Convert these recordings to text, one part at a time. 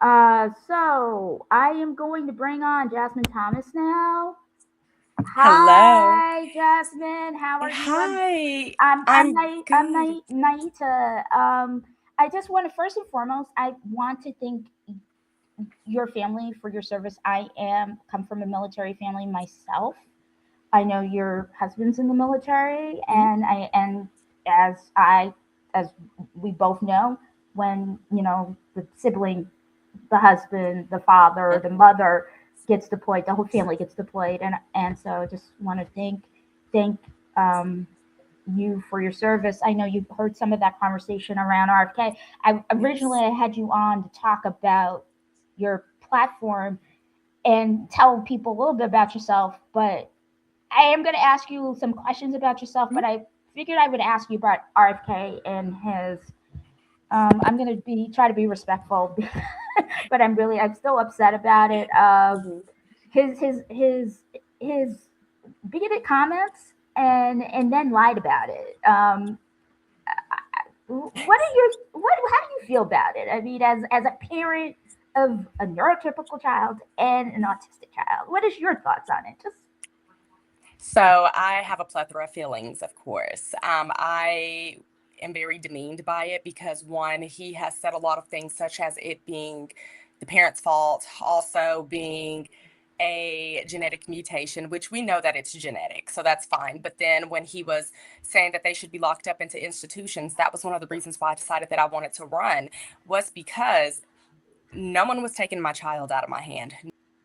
So I am going to bring on Jasmine Thomas now. Hello. Hi, Jasmine. How are you? Hi. I'm I'm good. Naita. I just want to first and foremost, I want to thank your family for your service. I am come from a military family myself. I know your husband's in the military, Mhm. and as I as we both know, when the sibling, the husband, the father, the Mhm. mother gets deployed, the whole family gets deployed, and so I just want to thank um, you for your service. I know you've heard some of that conversation around RFK. Originally Yes. I had you on to talk about your platform and tell people a little bit about yourself, but I am going to ask you some questions about yourself, Mhm. but I figured I would ask you about RFK and his. I'm going to be try to be respectful, but I'm still upset about it. Mhm. His bigoted comments and then lied about it. What are your what? How do you feel about it? I mean, as a parent of a neurotypical child and an autistic child, what is your thoughts on it? Just So I have a plethora of feelings, of course. I am very demeaned by it because one, he has said a lot of things, such as it being the parents' fault, also being a genetic mutation, which we know that it's genetic, so that's fine. But then when he was saying that they should be locked up into institutions, that was one of the reasons why I decided that I wanted to run, was because no one was taking my child out of my hand.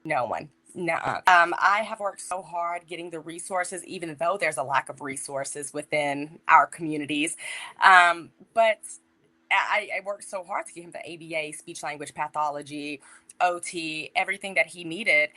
No one. Nuh-uh. I have worked so hard getting the resources, even though there's a lack of resources within our communities. But I worked so hard to get him the ABA, speech language pathology, OT, everything that he needed,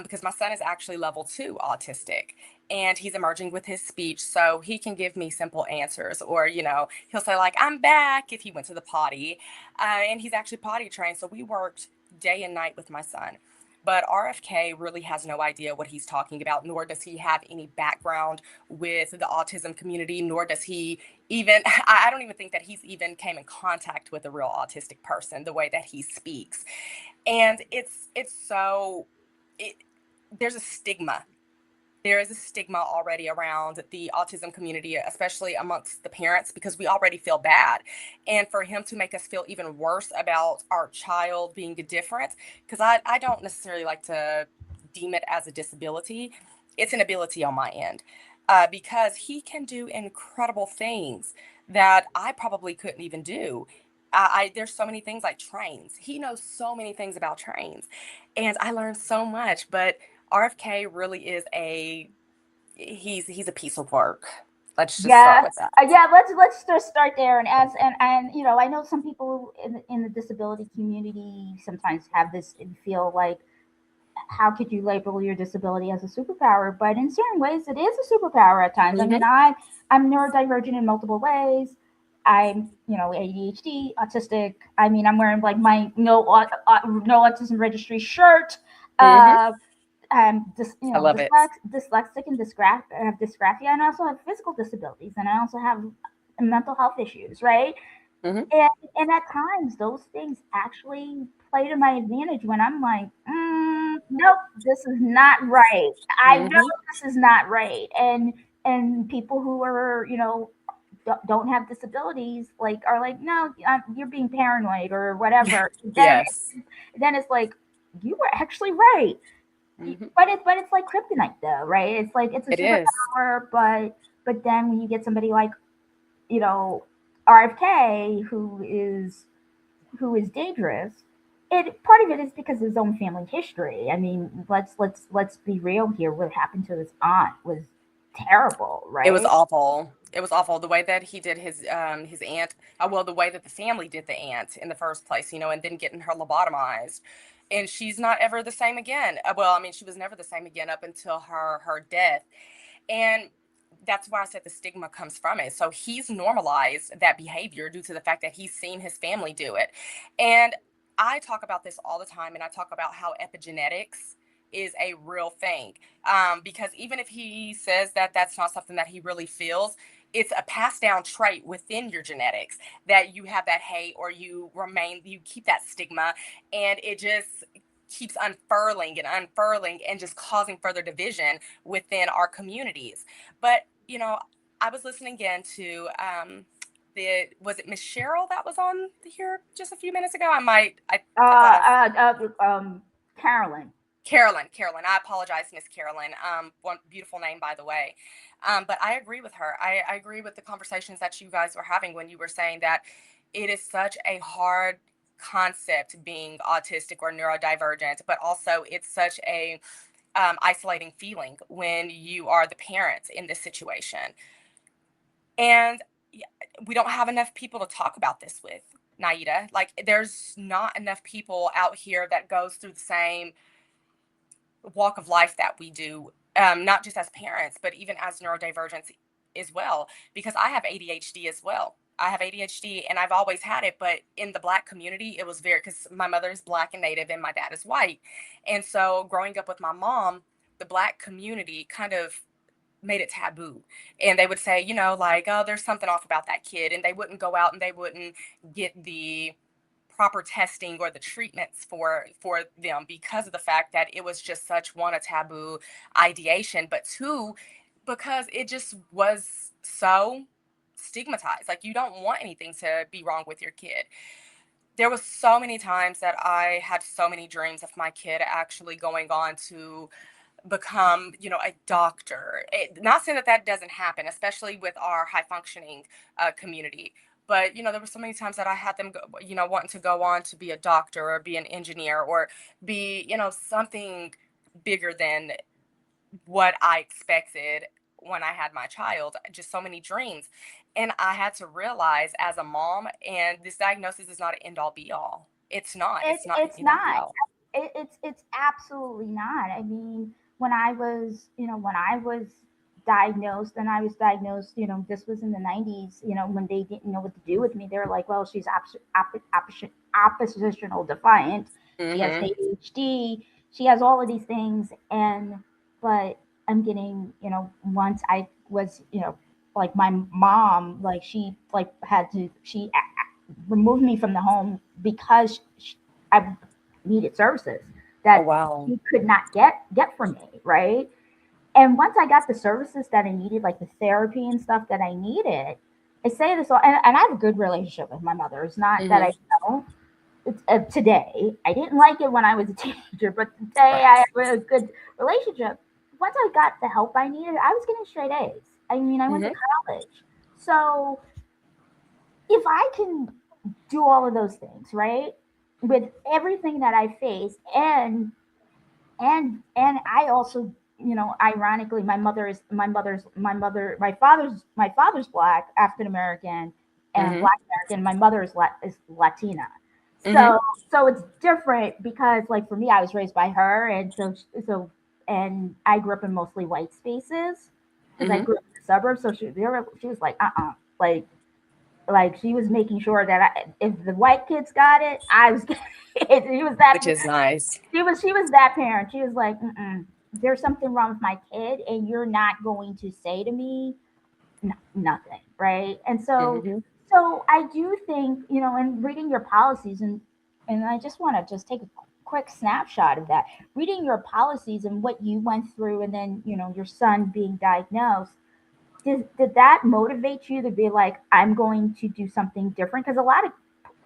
because my son is actually level 2 autistic and he's emerging with his speech. So he can give me simple answers, or, he'll say, like, I'm back if he went to the potty. And he's actually potty trained. So we worked day and night with my son. But RFK really has no idea what he's talking about, nor does he have any background with the autism community, nor does he even, I don't even think that he's even came in contact with a real autistic person the way that he speaks. And it, there's a stigma. There is a stigma already around the autism community, especially amongst the parents, because we already feel bad. And for him to make us feel even worse about our child being different, because I don't necessarily like to deem it as a disability, it's an ability on my end. Because he can do incredible things that I probably couldn't even do. There's so many things like trains. He knows so many things about trains, and I learned so much. But RFK really is he's a piece of work. Let's just start yeah, with that. yeah. Let's just start there. And I know some people in the disability community sometimes have this and feel like, how could you label your disability as a superpower? But in certain ways, it is a superpower at times. I mean, Hmm. I'm neurodivergent in multiple ways. I'm ADHD, autistic. I mean, I'm wearing like my no autism registry shirt. Hmm. Uh, I'm I love it. dyslexic and I have dysgraphia, and I also have physical disabilities, and I also have mental health issues, right? Hmm. And at times, those things actually play to my advantage when I'm like, nope, this is not right. I know Hmm. this is not right. And people who are, don't have disabilities, like, are like, no, you're being paranoid or whatever. Yes. Then it's like, you were actually right. Hmm. But it's like kryptonite, though, right? It's like it's a It is. superpower, but then when you get somebody like, you know RFK, who is dangerous, it part of it is because of his own family history. I mean, let's be real here. What happened to his aunt was terrible, It was right? awful. It was awful the way that he did his aunt. Well, the way that the family did the aunt in the first place, and then getting her lobotomized, and she's not ever the same again. Well, I mean, she was never the same again up until her death. And that's why I said the stigma comes from it. So he's normalized that behavior due to the fact that he's seen his family do it. And I talk about this all the time, and I talk about how epigenetics is a real thing. Because even if he says that that's not something that he really feels, it's a passed down trait within your genetics that you have that hate, or you keep that stigma, and it just keeps unfurling and just causing further division within our communities. But I was listening again to was it Miss Cheryl that was on here just a few minutes ago? I thought I was Carolyn. Carolyn. I apologize, Miss Carolyn. One beautiful name, by the way. But I agree with her. I agree with the conversations that you guys were having when you were saying that it is such a hard concept being autistic or neurodivergent, but also it's such a isolating feeling when you are the parent in this situation. And we don't have enough people to talk about this with, Naida. Like, there's not enough people out here that goes through the same walk of life that we do, not just as parents, but even as neurodivergents as well, because I have ADHD as well. I have ADHD and I've always had it, but in the Black community, it was because my mother is Black and Native and my dad is white. And so growing up with my mom, the Black community kind of made it taboo. And they would say, like, oh, there's something off about that kid. And they wouldn't go out and they wouldn't get the proper testing or the treatments for them, because of the fact that it was just such, one, a taboo ideation, but two, because it just was so stigmatized. Like, you don't want anything to be wrong with your kid. There was so many times that I had so many dreams of my kid actually going on to become, a doctor. Not saying that that doesn't happen, especially with our high functioning community. But, there were so many times that I had them, wanting to go on to be a doctor or be an engineer or be, something bigger than what I expected when I had my child. Just so many dreams. And I had to realize as a mom, and this diagnosis is not an end all be all. It's not. It's not an It's end all be not. all. It's absolutely not. I mean, when I was diagnosed, and I was diagnosed, this was in the 90s, when they didn't know what to do with me. They were like, well, she's oppositional defiant. She has Mm-hmm. ADHD. She has all of these things. But I'm getting, once I was, like my mom, like she like had to, she removed me from the home because I needed services Oh, that wow. he could not get from me, right? And once I got the services that I needed, like the therapy and stuff that I needed, I say this all, and I have a good relationship with my mother. It's not that Mm-hmm. I don't. It's, today, I didn't like it when I was a teenager, but today Right. I have a good relationship. Once I got the help I needed, I was getting straight A's. I mean, I went to Mm-hmm. college. So if I can do all of those things, right? With everything that I faced, and I also, ironically, my father's Black, African American, and Mm-hmm. Black American. My mother is Latina. Mm-hmm. So it's different because, like, for me, I was raised by her, and and I grew up in mostly white spaces because I Mm-hmm. grew up in the suburbs. So she was like, like she was making sure that if the white kids got it, I was getting it. Which is nice. She was that parent. She was like, there's something wrong with my kid, and you're not going to say to me nothing, right? And Mm-hmm. so I do think, in reading your policies, and I just want to just take a quick snapshot of that, reading your policies and what you went through, and then your son being diagnosed. Did that motivate you to be like, I'm going to do something different? Because a lot of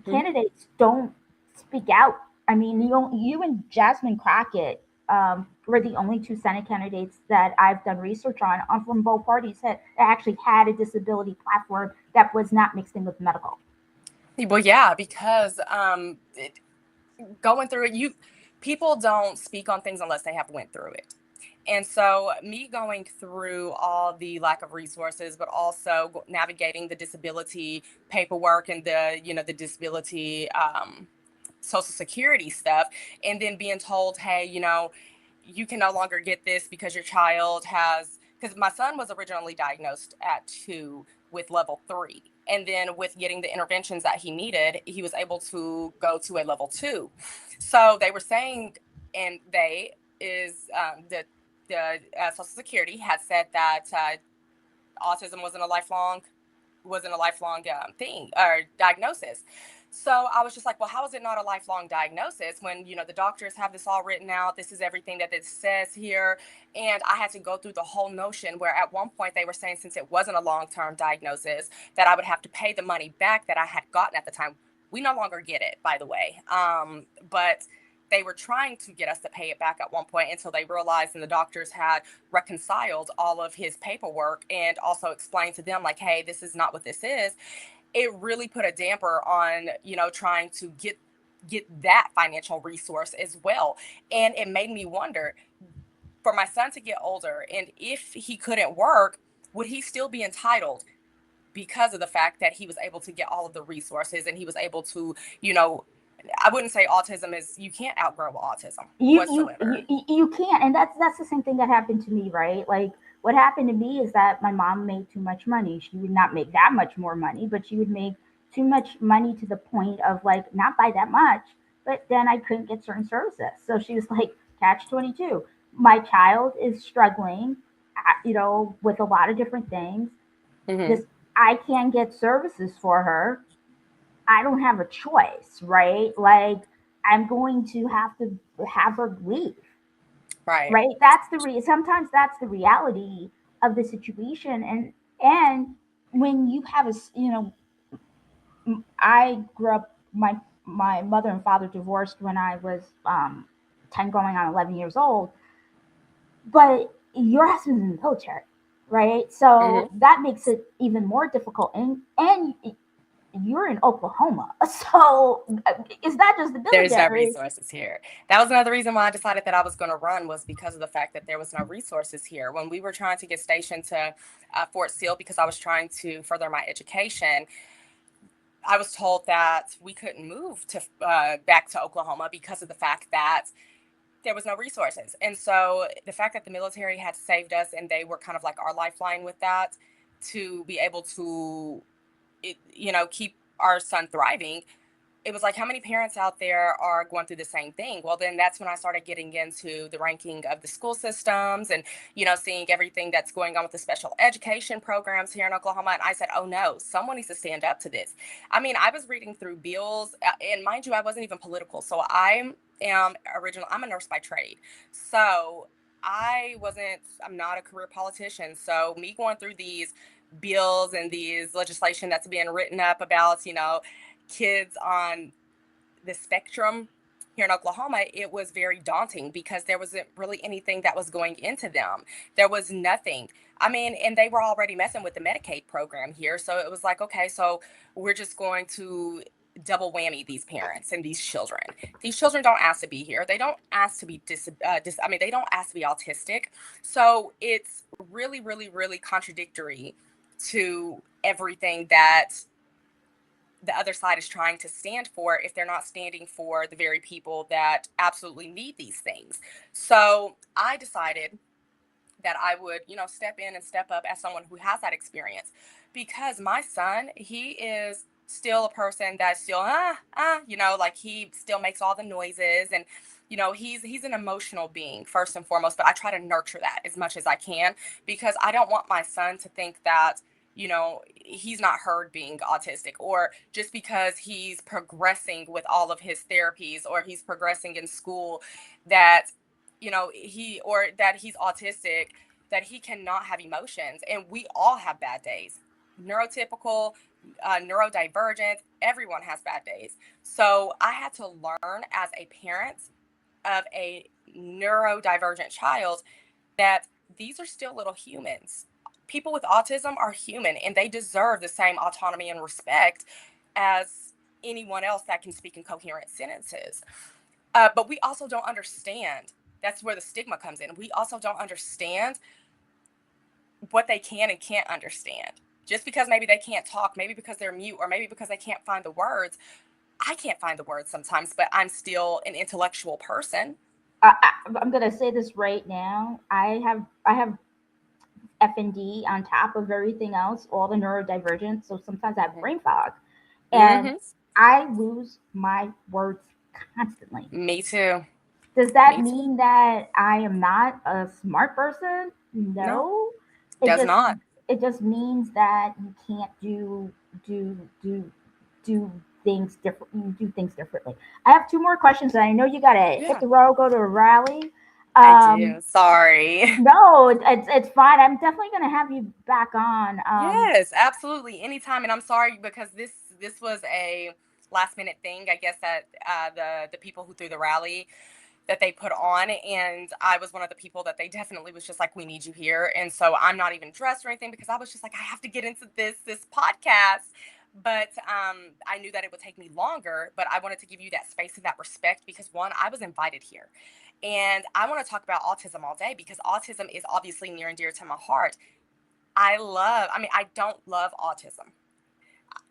candidates don't speak out. I mean, you and Jasmine Crockett were the only two Senate candidates that I've done research on from both parties that actually had a disability platform that was not mixed in with medical. Well, yeah, because going through it, people don't speak on things unless they have went through it. And so me going through all the lack of resources, but also navigating the disability paperwork and the disability social security stuff, and then being told, hey, you can no longer get this because your child has, because my son was originally diagnosed at 2 with level 3, and then with getting the interventions that he needed, he was able to go to a level 2. So they were saying, and the social security had said that autism wasn't a lifelong thing or diagnosis. So I was just like, well, how is it not a lifelong diagnosis when, the doctors have this all written out? This is everything that it says here. And I had to go through the whole notion where at one point they were saying since it wasn't a long-term diagnosis that I would have to pay the money back that I had gotten at the time. We no longer get it, by the way. But they were trying to get us to pay it back at one point until they realized and the doctors had reconciled all of his paperwork and also explained to them like, hey, this is not what this is. It really put a damper on, trying to get that financial resource as well. And it made me wonder, for my son to get older, and if he couldn't work, would he still be entitled because of the fact that he was able to get all of the resources and he was able to, I wouldn't say autism is, you can't outgrow autism whatsoever. You can't, and that's the same thing that happened to me, right? Like what happened to me is that my mom made too much money. She would not make that much more money, but she would make too much money to the point of like not by that much, but then I couldn't get certain services. So she was like, catch 22. My child is struggling, with a lot of different things. Mm-hmm. This I can't get services for her. I don't have a choice, right? Like I'm going to have to have her leave, Right. right? Sometimes that's the reality of the situation, and when you have I grew up. My mother and father divorced when I was 10, going on 11 years old. But your husband's in the military, right? So Mm-hmm. that makes it even more difficult, and you're in Oklahoma. So it's not just the There's no military. resources here. That was another reason why I decided that I was going to run, was because of the fact that there was no resources here. When we were trying to get stationed to Fort Sill because I was trying to further my education, I was told that we couldn't move to back to Oklahoma because of the fact that there was no resources. And so the fact that the military had saved us and they were kind of like our lifeline with that to be able to, keep our son thriving, it was like, how many parents out there are going through the same thing? Well, then that's when I started getting into the ranking of the school systems and, seeing everything that's going on with the special education programs here in Oklahoma. And I said, oh no, someone needs to stand up to this. I mean, I was reading through bills, and mind you, I wasn't even political. So I'm a nurse by trade. So I'm not a career politician. So me going through these bills and these legislation that's being written up about, kids on the spectrum here in Oklahoma, it was very daunting because there wasn't really anything that was going into them. There was nothing. I mean, and they were already messing with the Medicaid program here. So it was like, okay, so we're just going to double whammy these parents and these children. These children don't ask to be here. They don't ask to be they don't ask to be autistic. So it's really, really, really contradictory to everything that the other side is trying to stand for if they're not standing for the very people that absolutely need these things. So I decided that I would, step in and step up as someone who has that experience, because my son, he is still a person that's still, like he still makes all the noises, and, he's an emotional being first and foremost, but I try to nurture that as much as I can, because I don't want my son to think that, he's not heard being autistic, or just because he's progressing with all of his therapies or he's progressing in school, that that he's autistic, that he cannot have emotions. And we all have bad days. Neurotypical, neurodivergent, everyone has bad days. So I had to learn as a parent of a neurodivergent child that these are still little humans. People with autism are human and they deserve the same autonomy and respect as anyone else that can speak in coherent sentences. But we also don't understand. That's where the stigma comes in. We also don't understand what they can and can't understand. Just because maybe they can't talk, maybe because they're mute, or maybe because they can't find the words. I can't find the words sometimes, but I'm still an intellectual person. I'm gonna say this right now. I have FND on top of everything else, all the neurodivergence. So sometimes I have brain fog, and Mm-hmm. I lose my words constantly. Me too. Does that Me too. mean that I am not a smart person? No, No. It does just not. it just means that you can't do do do things different. You do things differently. I have two more questions, and I know you got to hit Yeah, the road, go to a rally. I do. Um, Sorry. no, it's fine. I'm definitely gonna have you back on. Yes, absolutely. Anytime. And I'm sorry because this was a last minute thing. I guess that the people who threw the rally that they put on, and I was one of the people that they definitely was just like, we need you here. And so I'm not even dressed or anything because I was just like, I have to get into this podcast. But I knew that it would take me longer, but I wanted to give you that space and that respect because one, I was invited here. And I want to talk about autism all day because autism is obviously near and dear to my heart. I don't love autism,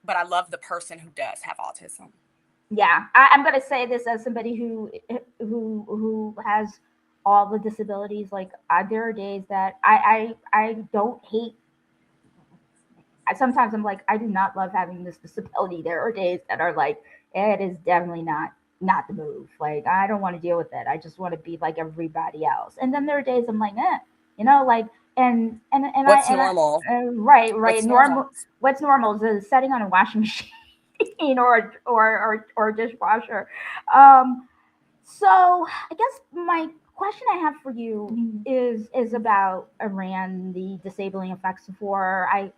but I love the person who does have autism. Yeah, I'm gonna say this as somebody who has all the disabilities. Like, there are days that I don't hate. Sometimes I'm like, I do not love having this disability. There are days that are like, it is definitely not the move. Like, I don't want to deal with it. I just want to be like everybody else. And then there are days I'm like, like, What's and I normal? right, What's normal? normal. What's normal is setting on a washing machine or dishwasher. Um, so I guess my question I have for you is about Iran, the disabling effects for I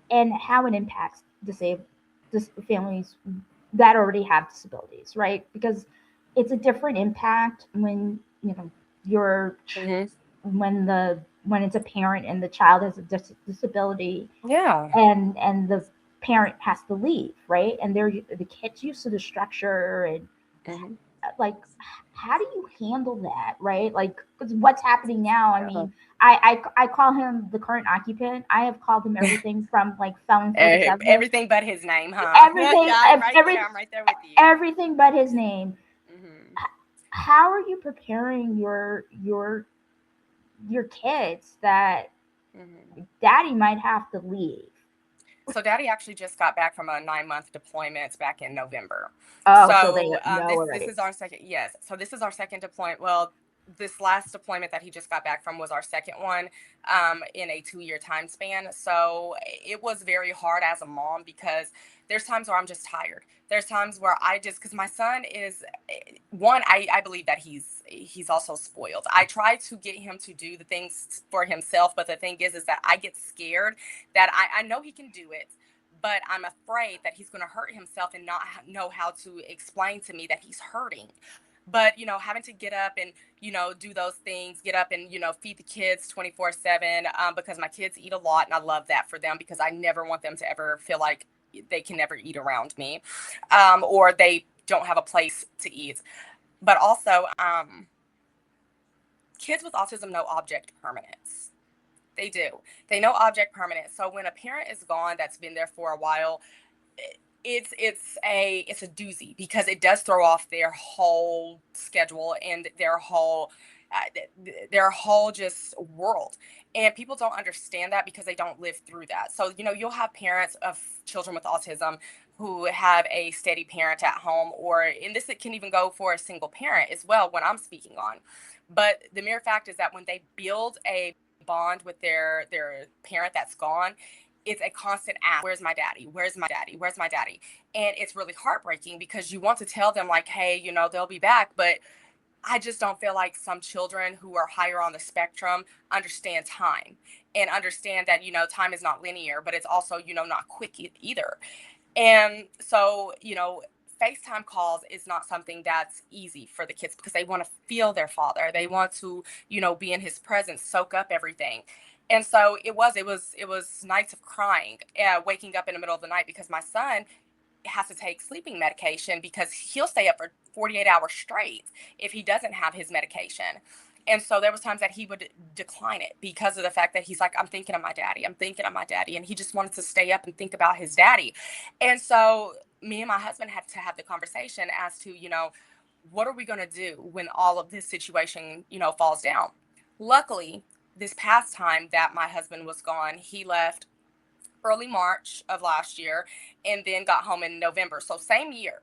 and how it impacts families that already have disabilities, right? Because it's a different impact when you're Hmm. when it's a parent and the child has a disability, Yeah. and the parent has to leave, right? And they're the kids used to the structure, and Hmm. like, how do you handle that, right? Like, 'cause what's happening now, I Yeah. mean, I call him the current occupant. I have called him everything from like felon 47, Everything but his name, huh? everything, Yeah, I'm right there. every I'm right there with you. everything but his name. Hmm. How are you preparing your kids that Hmm. daddy might have to leave? So, Daddy actually just got back from a 9-month deployment back in November. Oh, so they So, know this already. is our second. Yes. So this is our second deployment. Well, this last deployment that he just got back from was our second one in a 2-year time span. So it was very hard as a mom because there's times where I'm just tired. There's times where I just because my son is one. I believe that he's also spoiled. I try to get him to do the things for himself, but the thing is that I get scared that I know he can do it, but I'm afraid that he's going to hurt himself and not know how to explain to me that he's hurting. But having to get up and do those things, get up and feed the kids 24/7, because my kids eat a lot, and I love that for them because I never want them to ever feel like they can never eat around me, or they don't have a place to eat. But also, kids with autism know object permanence. They do. They know object permanence. So when a parent is gone that's been there for a while, it's a doozy because it does throw off their whole schedule and their whole just world. And people don't understand that because they don't live through that. So you'll have parents of children with autism who have a steady parent at home, or in this it can even go for a single parent as well when I'm speaking on. But the mere fact is that when they build a bond with their parent that's gone, it's a constant ask, where's my daddy, where's my daddy, where's my daddy? And it's really heartbreaking because you want to tell them like, hey, they'll be back, but I just don't feel like some children who are higher on the spectrum understand time and understand that time is not linear, but it's also not quick either. And so, FaceTime calls is not something that's easy for the kids because they want to feel their father. They want to, be in his presence, soak up everything. And so it was nights of crying, waking up in the middle of the night because my son has to take sleeping medication because he'll stay up for 48 hours straight if he doesn't have his medication. And so there was times that he would decline it because of the fact that he's like, I'm thinking of my daddy. I'm thinking of my daddy. And he just wanted to stay up and think about his daddy. And so me and my husband had to have the conversation as to, what are we going to do when all of this situation, falls down? Luckily, this past time that my husband was gone, he left early March of last year and then got home in November. So same year.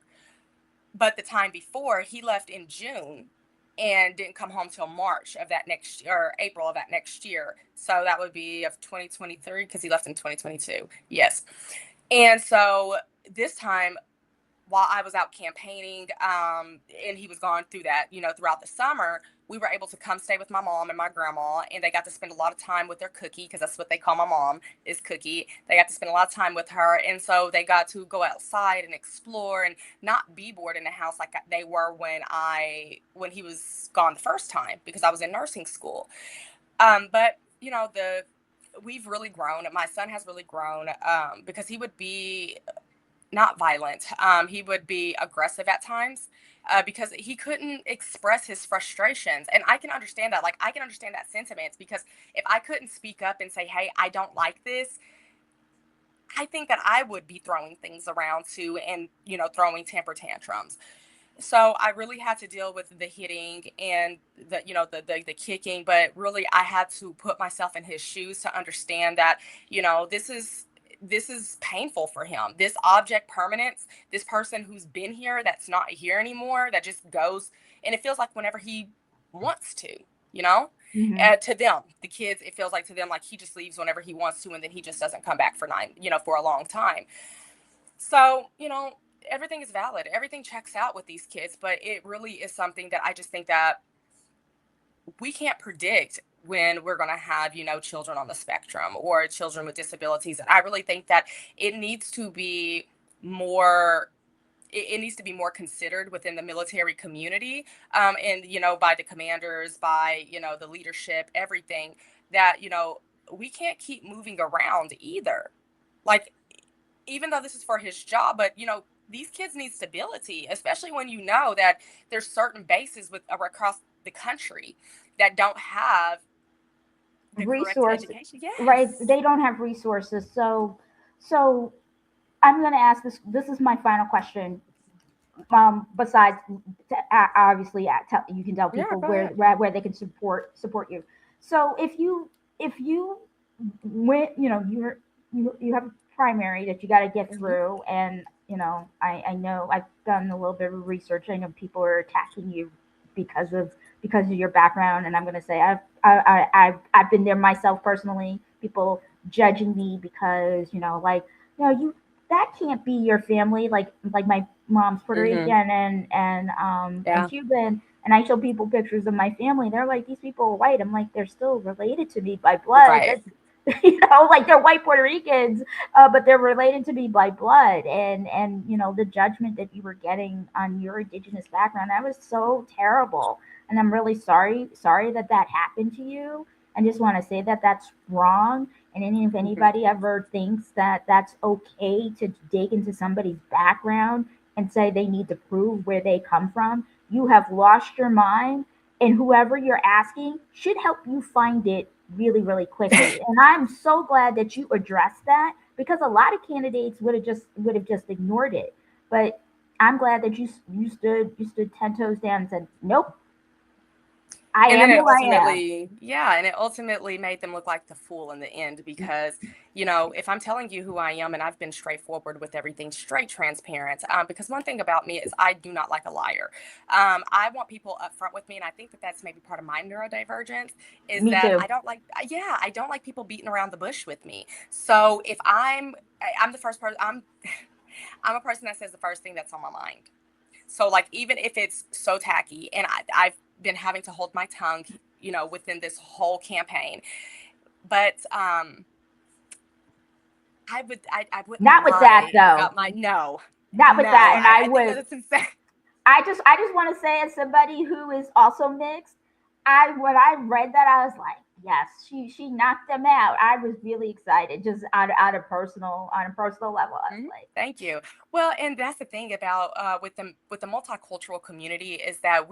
But the time before, he left in June and didn't come home till March of that next year, or April of that next year. So that would be of 2023, because he left in 2022. Yes. And so this time, while I was out campaigning, and he was gone through that, throughout the summer, we were able to come stay with my mom and my grandma, and they got to spend a lot of time with their Cookie, because that's what they call my mom, is Cookie. They got to spend a lot of time with her, and so they got to go outside and explore and not be bored in the house like they were when he was gone the first time, because I was in nursing school. But we've really grown. My son has really grown, because he would be not violent. He would be aggressive at times, because he couldn't express his frustrations. And I can understand that. Like, I can understand that sentiment, because if I couldn't speak up and say, hey, I don't like this, I think that I would be throwing things around too, and, throwing temper tantrums. So I really had to deal with the hitting and the kicking, but really I had to put myself in his shoes to understand that, this is painful for him. This object permanence, this person who's been here that's not here anymore, that just goes, and it feels like whenever he wants to, you know. Mm-hmm. To them, the kids, it feels like to them like he just leaves whenever he wants to, and then he just doesn't come back for a long time. So, everything is valid. Everything checks out with these kids, but it really is something that I just think that we can't predict when we're going to have, children on the spectrum or children with disabilities. And I really think that it needs to be more it needs to be more considered within the military community, and by the commanders, by the leadership, everything, that we can't keep moving around either. Like, even though this is for his job, but these kids need stability, especially when that there's certain bases across the country that don't have the correct Resource, education. right? Yes. They don't have resources. So I'm going to ask this. This is my final question. Besides, obviously, you can tell Yeah, people go ahead. where they can support you. So if you went, you have a primary that you got to get Hmm. through, and I know I've done a little bit of research. I know people are attacking you because of your background, and I'm going to say I've been there myself personally. People judging me because like you that can't be your family. Like my mom's Puerto Rican Hmm. and Yeah. Cuban, and I show people pictures of my family. They're like, these people are white. I'm like, they're still related to me by blood. Right. Like they're white Puerto Ricans, but they're related to me by blood. And the judgment that you were getting on your indigenous background, that was so terrible. And I'm really sorry that happened to you. I just want to say that that's wrong. And if Hmm. anybody ever thinks that that's okay to dig into somebody's background and say they need to prove where they come from, you have lost your mind. And whoever you're asking should help you find it really, really quickly. And I'm so glad that you addressed that because a lot of candidates would have just ignored it. But I'm glad that you stood 10 toes down and said, nope, I And then am it who I am. ultimately, yeah, and it ultimately made them look like the fool in the end, because, if I'm telling you who I am, and I've been straightforward with everything, straight transparent, because one thing about me is I do not like a liar. I want people upfront with me, and I think that that's maybe part of my neurodivergence, is Me that too. I don't like people beating around the bush with me. So if I'm the first person, I'm a person that says the first thing that's on my mind. So, like, even if it's so tacky, and I've been having to hold my tongue, within this whole campaign, but I wouldn't Not with that lie though. about my no, Not with that. no. And I think that it's insane. I just want to say, as somebody who is also mixed, when I read that, I was like, yes, she knocked them out. I was really excited, just out of personal on a personal level. I was Mhm. like, Thank you. Well, and that's the thing about with the multicultural community, is that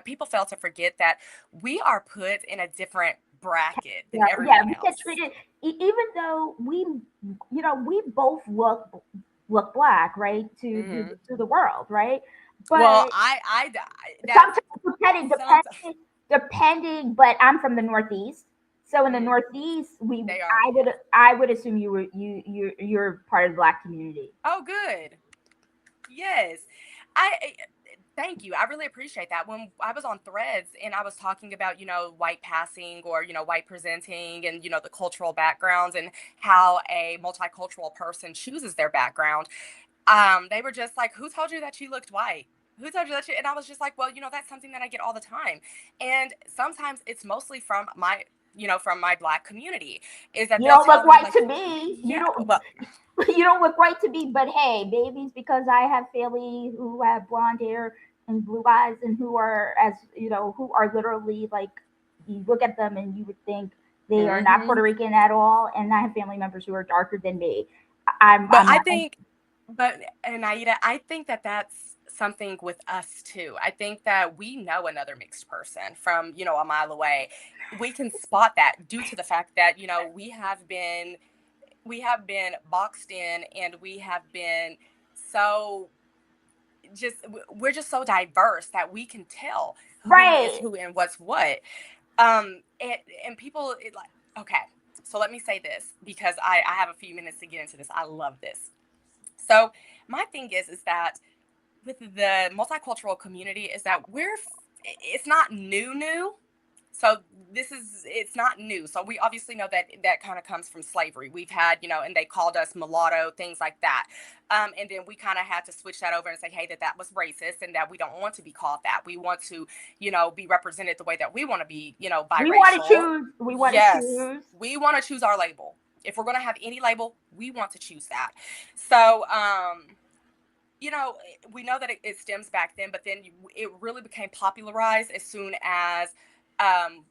people fail to forget that we are put in a different bracket than yeah, yeah, everyone we get else. treated, even though we both look black, right, Hmm. to the world, right, Well, but that's sometimes some but I'm from the Northeast. So in the mm, Northeast, they are, yeah. I would assume you're part of the Black community. Oh, good. Yes. I Thank you. I really appreciate that. When I was on Threads and I was talking about, white passing or, white presenting and, the cultural backgrounds and how a multicultural person chooses their background, they were just like, who told you that you looked white? Who told you that you? And I was just like, well, that's something that I get all the time. And sometimes it's mostly from my Black community, is that You they'll don't look tell me white like, to me. You yeah, don't. well, You don't look white to me. But hey, maybe it's because I have family who have blonde hair and blue eyes, and who are, as you know, who are literally like, you look at them and you would think they are not hmm Puerto Rican at all. And I have family members who are darker than me. I'm but I'm I not. think, but and Aida, I think that that's something with us too. I think that we know another mixed person from, a mile away. We can spot that due to the fact that, we have been boxed in, and we have been so just we're just so diverse that we can tell who is Right. who and what's what. And people like, okay, so let me say this, because I have a few minutes to get into this. I love this. So my thing is that with the multicultural community is that it's not new. So it's not new. So we obviously know that that kind of comes from slavery. We've had, and they called us mulatto, things like that. And then we kind of had to switch that over and say, hey, that was racist, and that we don't want to be called that. We want to, be represented the way that we want to be, We want to biracial. choose. We want to Yes, choose. we want to choose our label. If we're going to have any label, we want to choose that. So, you know, we know that it stems back then, but then it really became popularized as soon as um,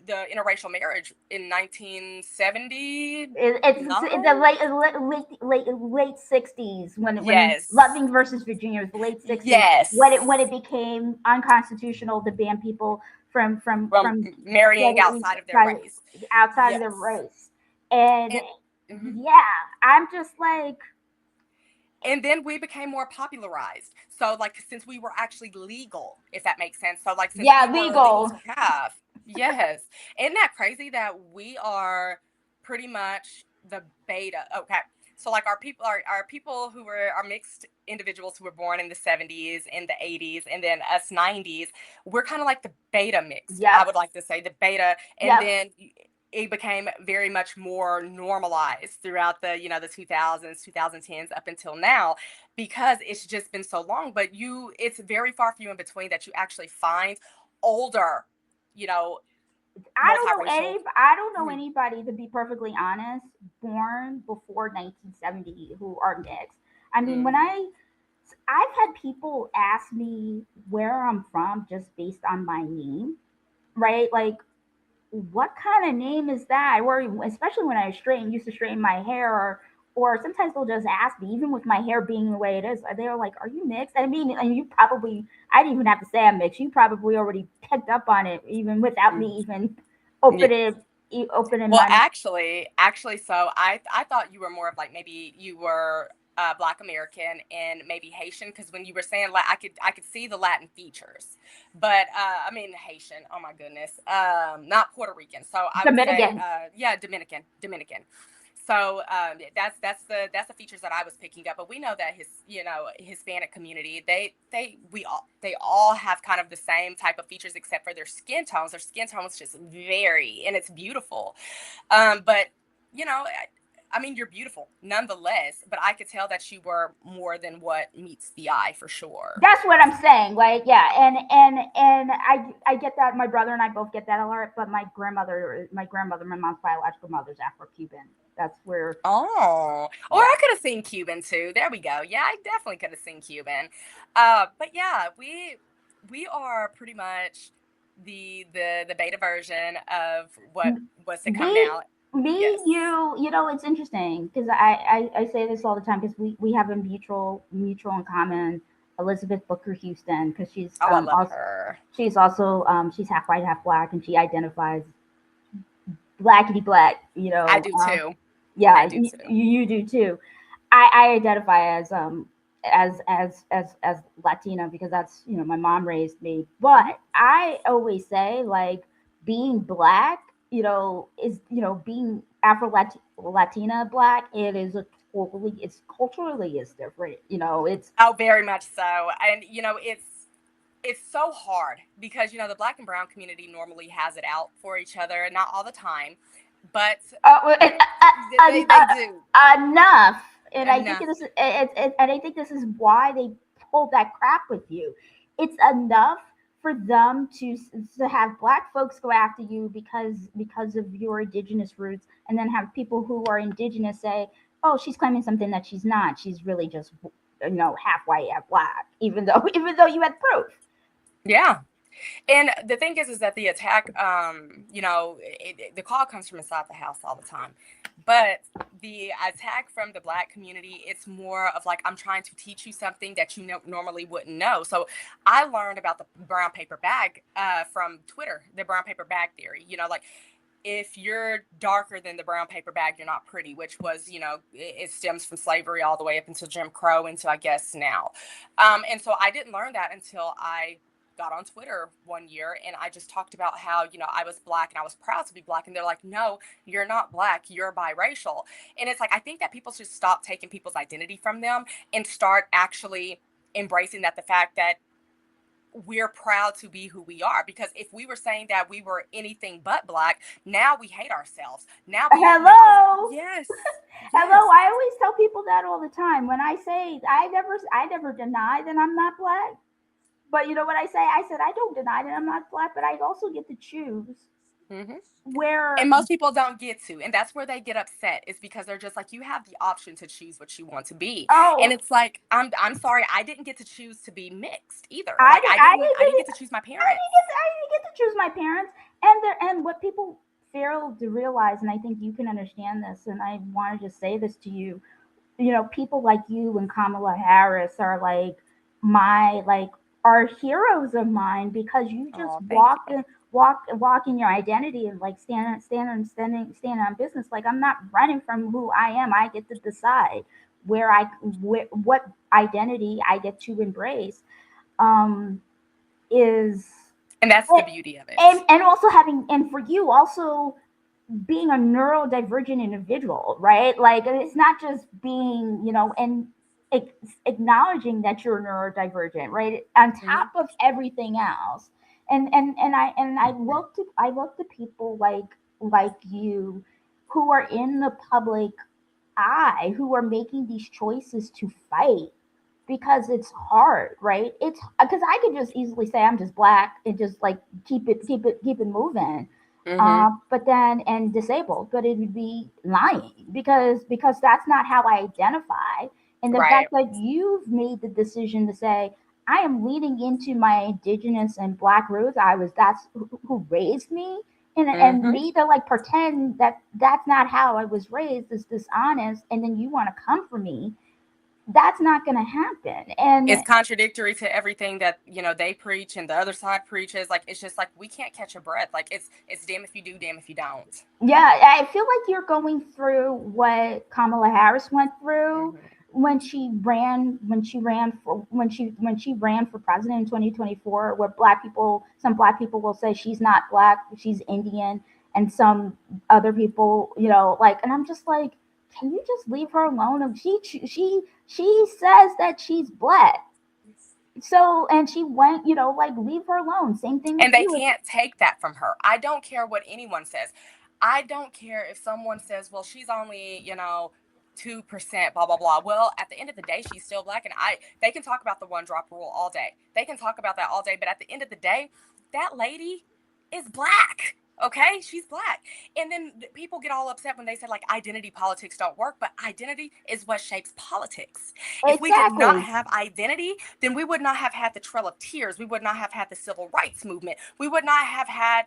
the interracial marriage in 1979. It's the late 60s when Yes. Loving versus Virginia was the late 60s when Yes. it became unconstitutional to ban people From from marrying getting outside of their race. outside of their Yes. race. And And mhm. yeah, I'm just like, And then we became more popularized. So, like, since we were actually legal, if that makes sense. So, like, since yeah, we were legal legal. to have, yes. Isn't that crazy that we are pretty much the beta? Okay. So, like, our people who were our mixed individuals who were born in the 70s, in the 80s, and then us 90s, we're kind of like the beta mixed, I Yep, would like to say, the beta. And yep. then it became very much more normalized throughout the 2000s, 2010s up until now, because it's just been so long. But it's very far few in between that you actually find older, you know multiracial. I don't know Mhm, anybody, to be perfectly honest, born before 1970 who are mixed. I mean, mhm. I've had people ask me where I'm from just based on my name, right? Like, what kind of name is that? I worry, especially when used to straighten my hair, or sometimes they'll just ask me, even with my hair being the way it is. They're like, "Are you mixed?" I mean, and I didn't even have to say I'm mixed. You probably already picked up on it, even without me even Yeah. opening opening Well, my. actually, so I thought you were more of like, maybe you were Black American and maybe Haitian, because when you were saying, like, I could see the Latin features, but I mean Haitian. Oh my goodness, not Puerto Rican. So I would say, Dominican. yeah, Dominican. So that's the features that I was picking up. But we know that Hispanic community, they all have kind of the same type of features, except for their skin tones. Their skin tones just vary, and it's beautiful. But I mean, you're beautiful nonetheless. But I could tell that you were more than what meets the eye, for sure. That's what I'm saying. Like, yeah, and I get that. My brother and I both get that a lot. But my mom's biological mother's Afro-Cuban. That's where. Oh, or Yeah. I could have seen Cuban too. There we go. Yeah, I definitely could have seen Cuban. But yeah, we are pretty much the beta version of what was to come we now. me Yes. you know, it's interesting because I say this all the time because we have a mutual in common, Elizabeth Booker Houston, because Oh, I love her. she's half white, half black, and she identifies blackity black, I do too. I yeah, do too. you do too. I identify as as Latina because that's, my mom raised me. But Hmm. I always say, like, being black, is, being Afro Latina black. It is a it's culturally is different. It's Oh, very much so. And it's so hard because the black and brown community normally has it out for each other, not all the time, but uh, it, they do enough. And I think enough. and I think this is why they pulled that crap with you. It's enough for them to have black folks go after you because of your indigenous roots, and then have people who are indigenous say, "Oh, she's claiming something that she's not. She's really just half white, half black," even though you had proof. Yeah. And the thing is that the attack, the call comes from inside the house all the time. But the attack from the black community, it's more of like, I'm trying to teach you something that you normally wouldn't know. So I learned about the brown paper bag from Twitter, the brown paper bag theory. Like, if you're darker than the brown paper bag, you're not pretty, which was, it stems from slavery all the way up until Jim Crow, until I guess now. And so I didn't learn that until I got on Twitter one year, and I just talked about how, I was black and I was proud to be black. And they're like, no, you're not black, you're biracial. And it's like, I think that people should stop taking people's identity from them and start actually embracing the fact that we're proud to be who we are. Because if we were saying that we were anything but black, now we hate ourselves. Now Hello. yes. Hello, I always tell people that all the time. When I say I never deny that I'm not black. But you know what I say? I said I don't deny that I'm not black, but I also get to choose Mm-hmm. where. And most people don't get to, and that's where they get upset. Is because they're just like, you have the option to choose what you want to be, and Oh, it's like, I'm sorry, I didn't get to choose to be mixed either. I Like, did, I didn't get to choose my parents. I didn't get to choose my parents, and what people fail to realize, and I think you can understand this, and I wanted to say this to you. People like you and Kamala Harris are like my like are heroes of mine, because you just Oh, thank you. walk in your identity and like stand on business. Like, I'm not running from who I am. I get to decide what identity I get to embrace. Um, is And that's the beauty of it. and also having, and for you also being a neurodivergent individual, right? Like, it's not just being, and acknowledging that you're neurodivergent, right? On Mm-hmm. top of everything else. And I look to people like you, who are in the public eye, who are making these choices to fight, because it's hard, right? It's because I could just easily say I'm just black and just like keep it moving, Mm-hmm. but then and disabled, but it would be lying, because that's not how I identify. And the Right. fact that you've made the decision to say I am leaning into my indigenous and black roots, that's who raised me, and Mm-hmm. me to like pretend that that's not how I was raised is dishonest, and then you want to come for me. That's not going to happen. It's And contradictory to everything that they preach and the other side preaches. Like, it's just like, we can't catch a breath. Like, it's damn if you do, damn if you don't. yeah, I feel like you're going through what Kamala Harris went through Mm-hmm. when she ran for president in 2024, where some black people will say she's not black, she's Indian, and some other people, like, and I'm just like, can you just leave her alone? And she says that she's black. So, and she went, like, leave her alone. Same thing with And they you. can't take that from her. I don't care what anyone says. I don't care if someone says, well, she's only, 2%, blah, blah, blah. Well, at the end of the day, she's still black. And they can talk about the one drop rule all day. They can talk about that all day. But at the end of the day, that lady is black. Okay, she's black. And then people get all upset when they say, like, identity politics don't work, but identity is what shapes politics. If we did not Exactly. have identity, then we would not have had the Trail of Tears. We would not have had the civil rights movement. We would not have had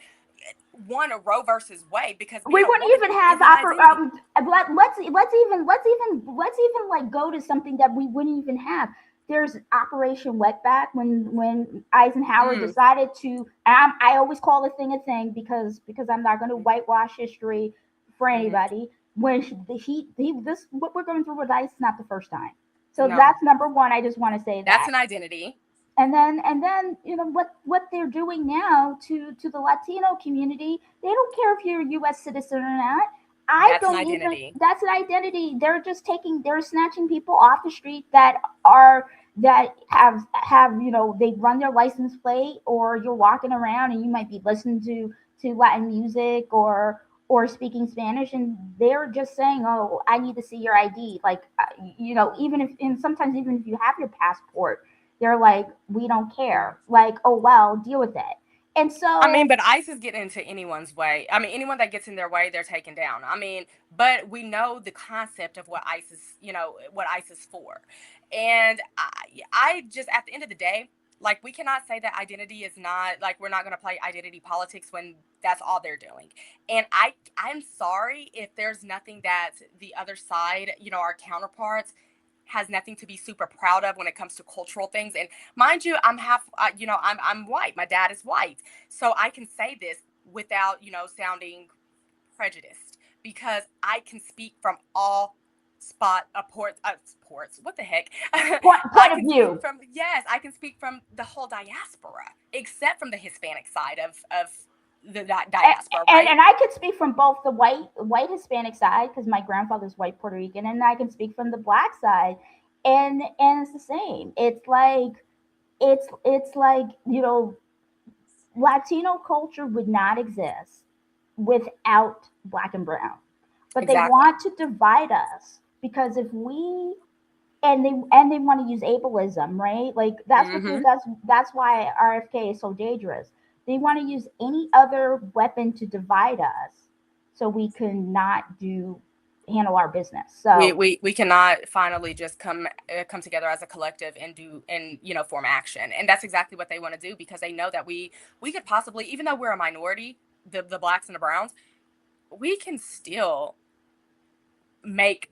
a Roe versus Wade, because We being a wouldn't woman even is have an identity. let's even like go to something that we wouldn't even have. There's Operation Wetback, when Eisenhower Mm, decided to. I always call the thing a thing, because I'm not going to whitewash history for mm-hmm. anybody. When he this what we're going through with ICE is not the first time. So No, that's number one. I just want to say that's that. an identity. And then what they're doing now to the Latino community. They don't care if you're a U.S. citizen or not. I That's an don't even. identity. That's an identity. They're snatching people off the street that are that have they run their license plate, or you're walking around and you might be listening to Latin music or speaking Spanish, and they're just saying, "Oh, I need to see your ID." Like, even if, and sometimes even if you have your passport, they're like, "We don't care." Like, "Oh well, deal with it." And I mean, so, but ICE is getting into anyone's way. I mean, anyone that gets in their way, they're taken down. I mean, but we know the concept of what ICE is, what ICE is for. And I just, at the end of the day, like, we cannot say that identity is not, like, we're not going to play identity politics when that's all they're doing. And I'm sorry if there's nothing that the other side, our counterparts, has nothing to be super proud of when it comes to cultural things. And mind you, I'm half, I'm white. My dad is white, so I can say this without, sounding prejudiced, because I can speak from all ports. What the heck? I point of can speak view. from, yes, I can speak from the whole diaspora, except from the Hispanic side of the diaspora, and, right? and I could speak from both the white Hispanic side because my grandfather's white Puerto Rican, and I can speak from the black side, and it's the same. It's like Latino culture would not exist without black and brown, but they Exactly. want to divide us because if we and they want to use ableism, right? Like Hmm. that's why RFK is so dangerous. They want to use any other weapon to divide us, so we can not do handle our business. we So we we cannot finally just come together as a collective and do, and form action. And that's exactly what they want to do, because they know that we could possibly, even though we're a minority, the blacks and the browns, we can still make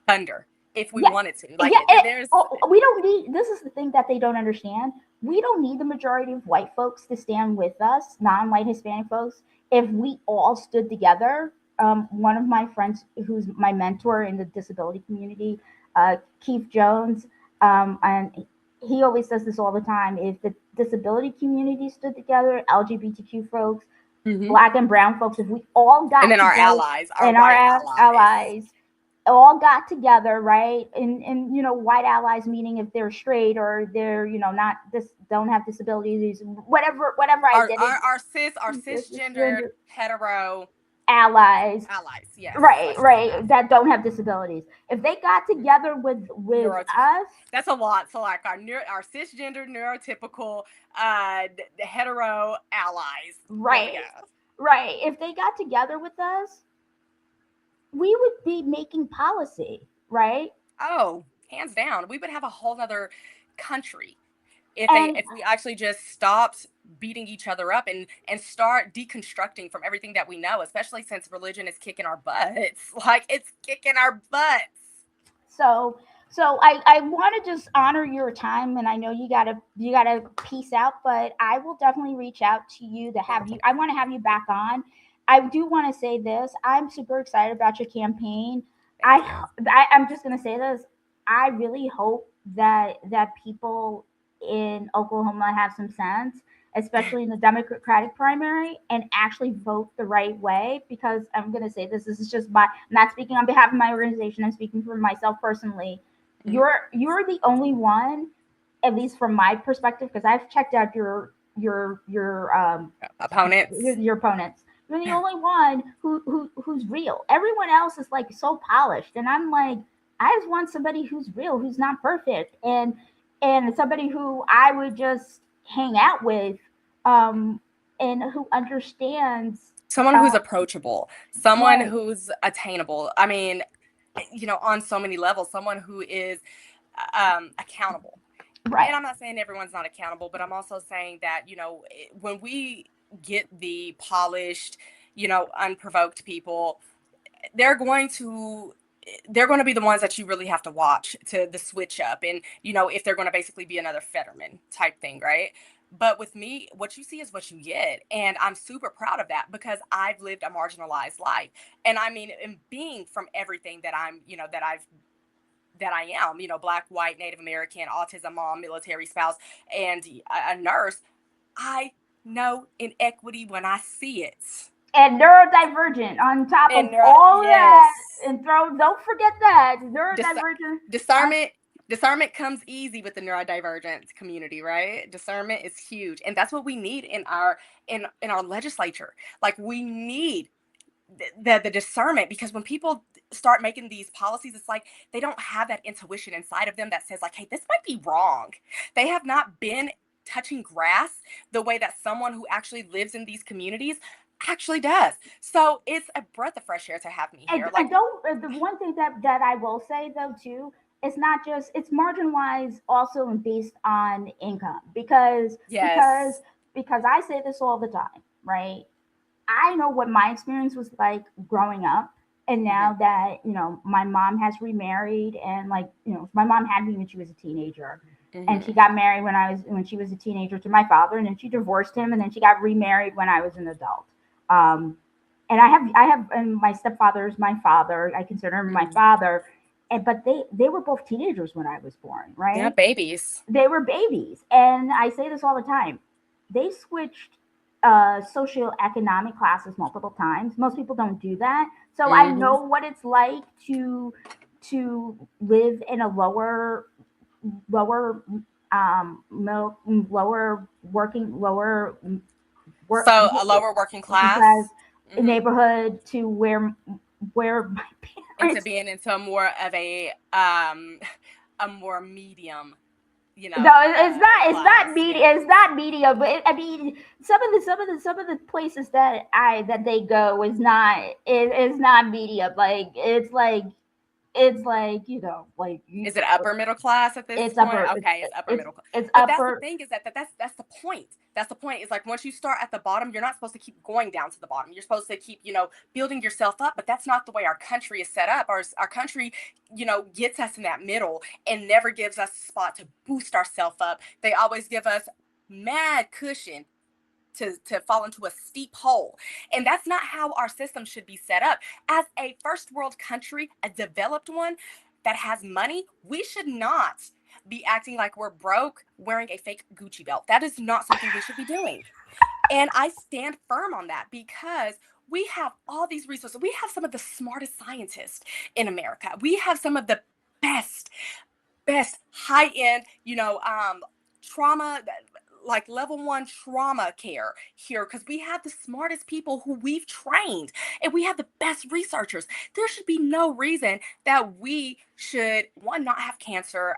thunder if we yeah, wanted to. Like, yeah. there's We don't need. This is the thing that they don't understand. We don't need the majority of white folks to stand with us, non-white Hispanic folks. If we all stood together, one of my friends, who's my mentor in the disability community, Keith Jones, and he always says this all the time. If the disability community stood together, LGBTQ folks, Mhm. black and brown folks, if we all And got then our together, allies, our and white our allies. allies all got together, right? And white allies meaning if they're straight or they're not this don't have disabilities, whatever identity, Our cisgendered hetero allies, allies. Yes, right, let's just say right, that. that don't have disabilities. If they got together with Neuro us, That's a lot. So, like, our cisgender neurotypical hetero allies. There we right, go. right, if they got together with us, we would be making policy, right? Oh, hands down, we would have a whole other country And if we actually just stopped beating each other up, and start deconstructing from everything that we know, especially since religion is kicking our butts. Like, it's kicking our butts. So so I want to just honor your time, and I know you gotta peace out, but I will definitely reach out to you to have you. I want to have you back on. I do want to say this. I'm super excited about your campaign. Thank you. I'm just gonna say this. I really hope that people in Oklahoma have some sense, especially in the Democratic primary, and actually vote the right way. Because I'm going to say this is just I'm not speaking on behalf of my organization. I'm speaking for myself personally. Mhm. You're the only one, at least from my perspective, because I've checked out Opponents. your opponents. You're the only one who's real. Everyone else is like so polished, and I'm like, I just want somebody who's real, who's not perfect, and somebody who I would just hang out with, um, and who understands. Someone who's approachable, someone Right, who's attainable. I mean, on so many levels, someone who is accountable. right. And I'm not saying everyone's not accountable, but I'm also saying that, when we get the polished, unprovoked people, they're going to they're going to be the ones that you really have to watch to the switch up, and if they're going to basically be another Fetterman type thing, right? But with me, what you see is what you get, and I'm super proud of that, because I've lived a marginalized life. And I mean, in being from everything that I'm you know that I am, black, white, Native American, autism mom, military spouse, and a nurse, I know inequity when I see it. and neurodivergent on top of all of that, Yes. and don't forget that Dis- neurodivergent. Uh, discernment discernment comes easy with the neurodivergent community, right? Discernment is huge, and that's what we need in our legislature. Like, we need the discernment, because when people start making these policies, it's like they don't have that intuition inside of them that says, like, hey, this might be wrong. They have not been touching grass the way that someone who actually lives in these communities actually does. So it's a breath of fresh air to have me here. and Like, don't the one thing that I will say though too, it's not just it's marginalized also based on income, yes. because I say this all the time, right? I know what my experience was like growing up. And Hmm. now that, my mom has remarried, and like, my mom had me when she was a teenager. And she Hmm. got married when she was a teenager to my father, and then she divorced him, and then she got remarried when I was an adult. Um, and and my stepfather is my father. I consider him my Hmm. father. And but they were both teenagers when I was born, Yeah, right? babies. They were babies. And I say this all the time. They switched socioeconomic classes multiple times. Most people don't do that. So I Hmm. know what it's like to live in a lower lower working lower work So a lower working working class class. Hmm. neighborhood to where my Into parents. being into more of a more medium, No, it's not. It's not class. media. Yes. It's not media. But I mean, some of the places that they go is not media. Like it's like like Is it upper middle class at this it's point? upper Okay, it's upper it's middle class. it's But that's the upper. thing, is that's the point. That's the point. Is like, once you start at the bottom, you're not supposed to keep going down to the bottom. You're supposed to keep, building yourself up. But that's not the way our country is set up. Our country, gets us in that middle and never gives us a spot to boost ourselves up. They always give us mad cushion to fall into a steep hole. And that's not how our system should be set up. As a first world country, a developed one that has money, we should not be acting like we're broke wearing a fake Gucci belt. That is not something we should be doing. And I stand firm on that, because we have all these resources. We have some of the smartest scientists in America. We have some of the best high end, trauma, like level 1 trauma care here, because we have the smartest people who we've trained, and we have the best researchers. There should be no reason that we should, one, not have cancer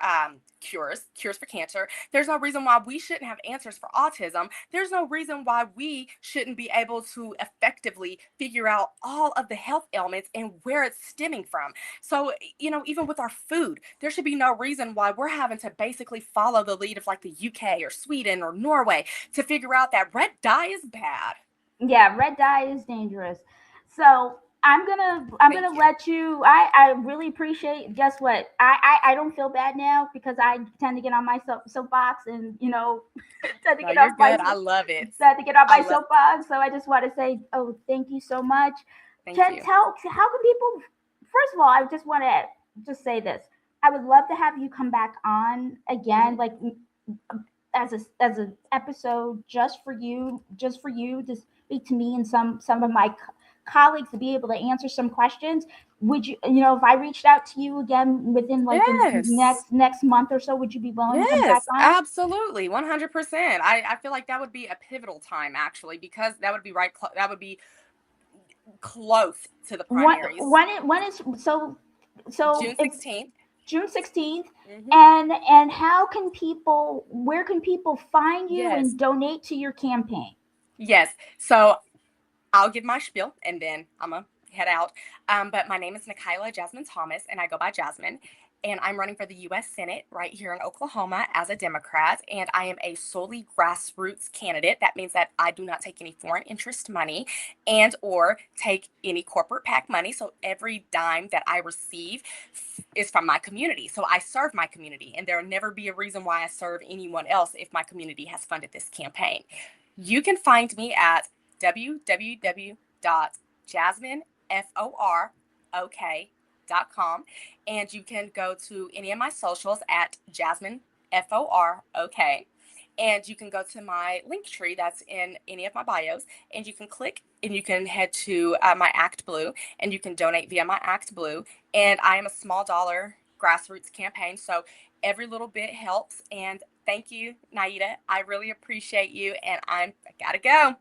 cures for cancer. There's no reason why we shouldn't have answers for autism. There's no reason why we shouldn't be able to effectively figure out all of the health ailments and where it's stemming from. So, even with our food, there should be no reason why we're having to basically follow the lead of like the UK or Sweden or Norway to figure out that red dye is bad. Yeah, red dye is dangerous. So I'm gonna Thank you. let you. I really appreciate. Guess what? I don't feel bad now because I tend to get on my soapbox, and tend to No, get you're off my good. I love it. tend to get on I my love it. soapbox. So I just want to say, oh, thank you so much. Thank Can you. tell how can people? First of all, I just want to just say this. I would love to have you come back on again, Hmm. like as an episode just for you to speak to me and some of my colleagues to be able to answer some questions. Would you, if I reached out to you again within like the Yes. next month or so, would you be willing to come back Yes, on? absolutely. 100%. I feel like that would be a pivotal time, actually, because that would be that would be close to the What primaries. when is so June if 16th. June 16th. Hmm. And where can people find you Yes. and donate to your campaign? Yes. So I'll give my spiel and then I'm going to head out. But my name is Nikayla Jasmine Thomas, and I go by Jasmine. And I'm running for the U.S. Senate right here in Oklahoma as a Democrat. And I am a solely grassroots candidate. That means that I do not take any foreign interest money and or take any corporate PAC money. So every dime that I receive is from my community. So I serve my community. And there will never be a reason why I serve anyone else if my community has funded this campaign. You can find me at www.jasmineforok.com. And you can go to any of my socials at JasmineFOROK. And you can go to my link tree that's in any of my bios, and you can click and you can head to my Act Blue, and you can donate via my Act Blue. And I am a small dollar grassroots campaign, so every little bit helps. And thank you, Naida. I really appreciate you, and I gotta go.